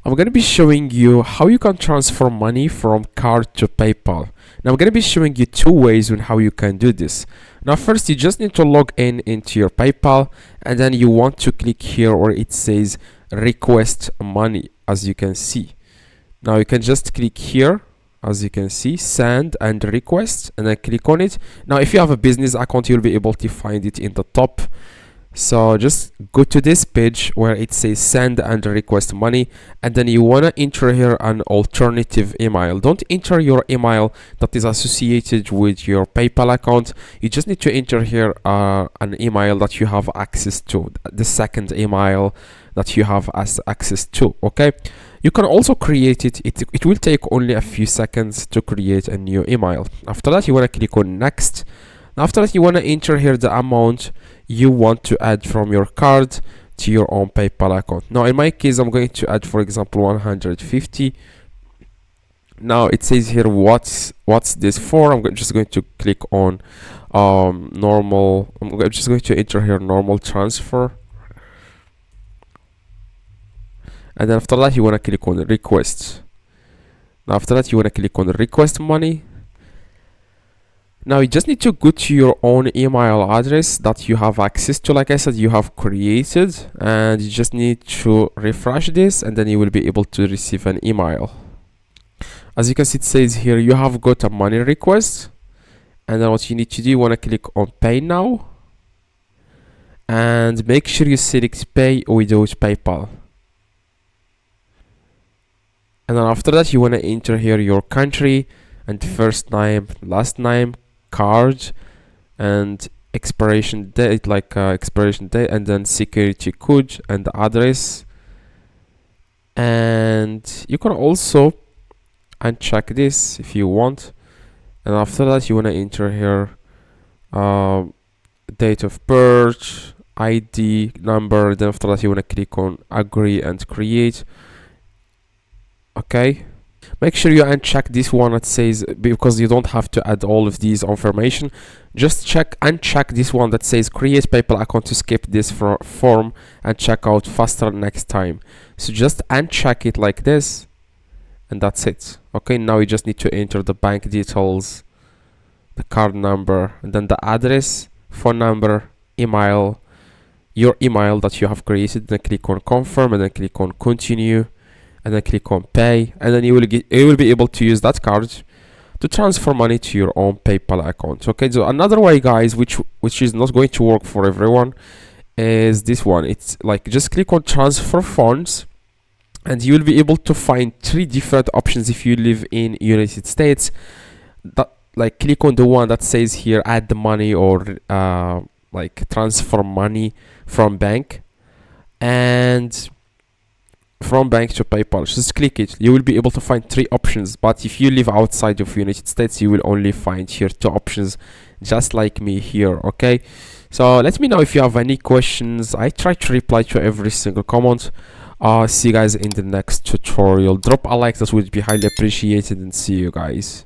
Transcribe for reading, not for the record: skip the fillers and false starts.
I'm going to be showing you how you can transfer money from card to PayPal. Now I'm going to be showing you two ways on how you can do this. Now first, you just need to log in into your PayPal, and then you want to click here where it says request money, as you can see. Now you can just click here, as you can see, send and request, and then click on it. Now if you have a business account, you'll be able to find it in the top. So just go to this page where it says send and request money, and then you want to enter here an alternative email. Don't enter your email that is associated with your PayPal account. You just need to enter here an email that you have access to, the second email that you have access to. Okay, you can also create it will take only a few seconds to create a new email. After that, you want to click on next. After that, you want to enter here the amount you want to add from your card to your own PayPal account. Now in my case, I'm going to add, for example, 150. Now it says here what's this for. I'm just going to click on normal. I'm just going to enter here normal transfer, and then after that you want to click on request. Now after that, you want to click on request money. Now you just need to go to your own email address that you have access to, like I said, you have created, and you just need to refresh this, and then you will be able to receive an email. As you can see, it says here you have got a money request, and then what you need to do, you want to click on pay now, and make sure you select pay without PayPal. And then after that, you want to enter here your country and first name, last name, card, and expiration date, and then security code and address. And you can also uncheck this if you want. And after that, you want to enter here date of birth, ID number. Then after that, you want to click on agree and create. Okay, make sure you uncheck this one that says, because you don't have to add all of these information. Just uncheck this one that says create PayPal account to skip this form and check out faster next time. So just uncheck it like this, and that's it. Okay, now you just need to enter the bank details, the card number, and then the address, phone number, email, your email that you have created. Then click on confirm, and then click on continue, and then click on pay, and then you will be able to use that card to transfer money to your own PayPal account. Okay, so another way, guys, which is not going to work for everyone, is this one. It's like just click on transfer funds, and you will be able to find three different options if you live in United States. That, like, click on the one that says here add the money, or like transfer money from bank, and from bank to PayPal. Just click it. You will be able to find three options, but if you live outside of United States, you will only find here two options, just like me here. Okay, so let me know if you have any questions. I try to reply to every single comment. See you guys in the next tutorial. Drop a like, that would be highly appreciated, and see you guys.